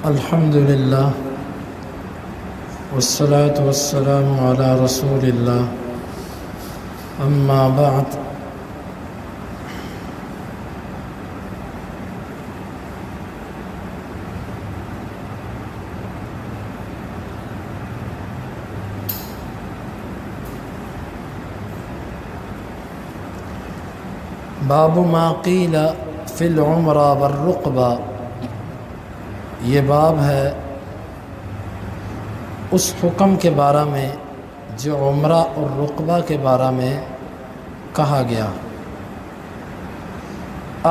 الحمد للہ والصلاة والسلام علی رسول اللہ اما بعد باب ما قیل فی العمرہ والرقبہ، یہ باب ہے اس حکم کے بارے میں جو عمرہ اور رقبہ کے بارے میں کہا گیا۔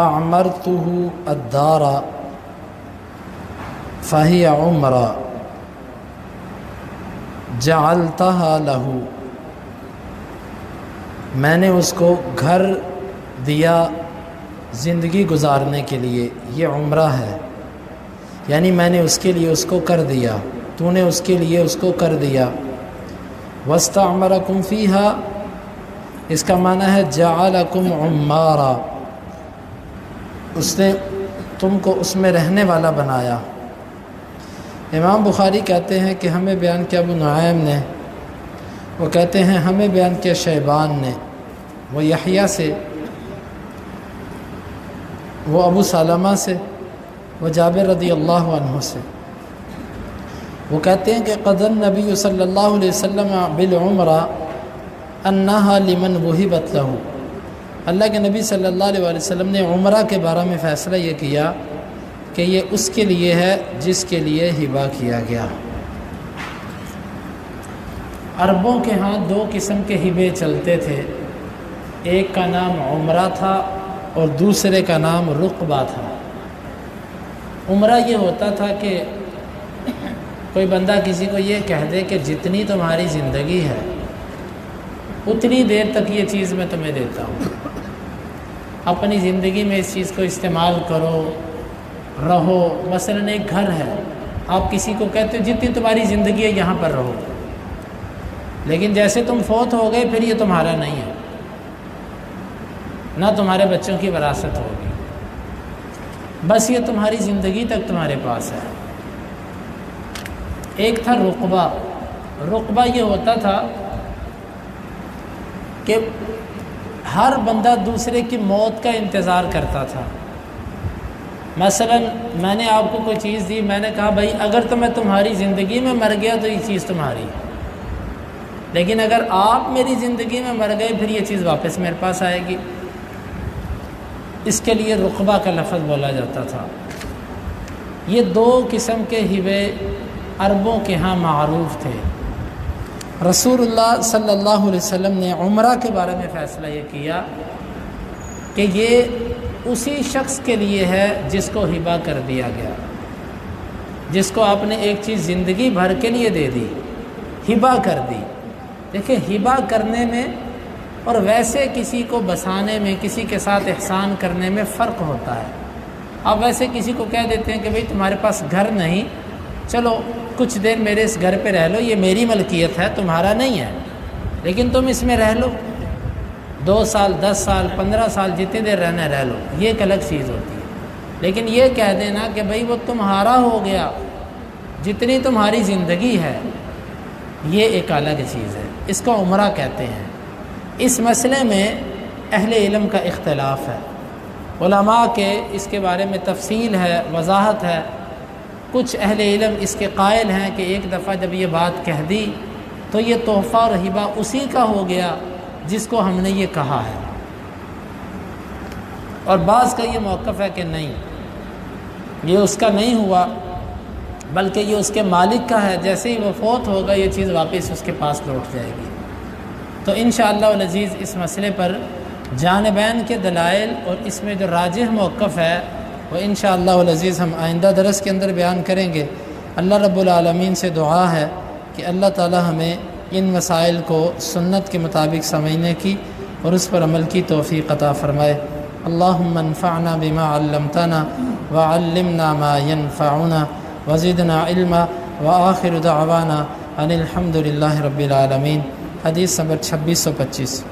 اعمرتہ الدار فہی عمرہ جعلتہا لہ، میں نے اس کو گھر دیا زندگی گزارنے کے لیے، یہ عمرہ ہے، یعنی میں نے اس کے لیے اس کو کر دیا، تو نے اس کے لیے اس کو کر دیا۔ واستعمرکم فیہا، اس کا معنی ہے جعلکم عمارا، اس نے تم کو اس میں رہنے والا بنایا۔ امام بخاری کہتے ہیں کہ ہمیں بیان کیا ابو نعیم نے، وہ کہتے ہیں ہمیں بیان کیا شیبان نے، وہ یحییٰ سے، وہ ابو سلمہ سے، وہ جابر رضی اللہ عنہ سے، وہ کہتے ہیں کہ قضى النبی صلی اللہ علیہ وسلم بالعمرہ انہا لمن وہبت لہ، اللہ کے نبی صلی اللہ علیہ وسلم نے عمرہ کے بارے میں فیصلہ یہ کیا کہ یہ اس کے لیے ہے جس کے لیے ہبہ کیا گیا۔ عربوں کے ہاں دو قسم کے ہبے چلتے تھے، ایک کا نام عمرہ تھا اور دوسرے کا نام رقبہ تھا۔ عمرہ یہ ہوتا تھا کہ کوئی بندہ کسی کو یہ کہہ دے کہ جتنی تمہاری زندگی ہے اتنی دیر تک یہ چیز میں تمہیں دیتا ہوں، اپنی زندگی میں اس چیز کو استعمال کرو، رہو۔ مثلا ایک گھر ہے، آپ کسی کو کہتے ہو جتنی تمہاری زندگی ہے یہاں پر رہو، لیکن جیسے تم فوت ہو گئے پھر یہ تمہارا نہیں ہے، نہ تمہارے بچوں کی وراثت ہوگی، بس یہ تمہاری زندگی تک تمہارے پاس ہے۔ ایک تھا رقبہ، رقبہ یہ ہوتا تھا کہ ہر بندہ دوسرے کی موت کا انتظار کرتا تھا۔ مثلا میں نے آپ کو کوئی چیز دی، میں نے کہا بھائی اگر تو میں تمہاری زندگی میں مر گیا تو یہ چیز تمہاری ہے، لیکن اگر آپ میری زندگی میں مر گئے پھر یہ چیز واپس میرے پاس آئے گی۔ اس کے لیے رقبہ کا لفظ بولا جاتا تھا۔ یہ دو قسم کے ہبے عربوں کے ہاں معروف تھے۔ رسول اللہ صلی اللہ علیہ وسلم نے عمرہ کے بارے میں فیصلہ یہ کیا کہ یہ اسی شخص کے لیے ہے جس کو ہبہ کر دیا گیا، جس کو آپ نے ایک چیز زندگی بھر کے لیے دے دی، ہبہ کر دی۔ دیکھیں ہبہ کرنے میں اور ویسے کسی کو بسانے میں، کسی کے ساتھ احسان کرنے میں فرق ہوتا ہے۔ آپ ویسے کسی کو کہہ دیتے ہیں کہ بھئی تمہارے پاس گھر نہیں، چلو کچھ دیر میرے اس گھر پہ رہ لو، یہ میری ملکیت ہے تمہارا نہیں ہے، لیکن تم اس میں رہ لو 2 سال 10 سال 15 سال جتنی دیر رہنا رہ لو، یہ ایک الگ چیز ہوتی ہے۔ لیکن یہ کہہ دینا کہ بھئی وہ تمہارا ہو گیا جتنی تمہاری زندگی ہے، یہ ایک الگ چیز ہے، اس کو عمرہ کہتے ہیں۔ اس مسئلے میں اہل علم کا اختلاف ہے، علماء کے اس کے بارے میں تفصیل ہے، وضاحت ہے۔ کچھ اہل علم اس کے قائل ہیں کہ ایک دفعہ جب یہ بات کہہ دی تو یہ تحفہ اور ہبہ اسی کا ہو گیا جس کو ہم نے یہ کہا ہے، اور بعض کا یہ موقف ہے کہ نہیں، یہ اس کا نہیں ہوا بلکہ یہ اس کے مالک کا ہے، جیسے ہی وہ فوت ہوگا یہ چیز واپس اس کے پاس لوٹ جائے گی۔ تو انشاءاللہ العزیز اس مسئلے پر جانبین کے دلائل اور اس میں جو راجح موقف ہے وہ انشاءاللہ العزیز ہم آئندہ درس کے اندر بیان کریں گے۔ اللہ رب العالمین سے دعا ہے کہ اللہ تعالی ہمیں ان مسائل کو سنت کے مطابق سمجھنے کی اور اس پر عمل کی توفیق عطا فرمائے۔ اللہم انفعنا بما علمتنا وعلمنا ما ينفعنا وزدنا علما وآخر دعوانا ان الحمد للہ رب العالمین۔ حدیث نمبر 2625۔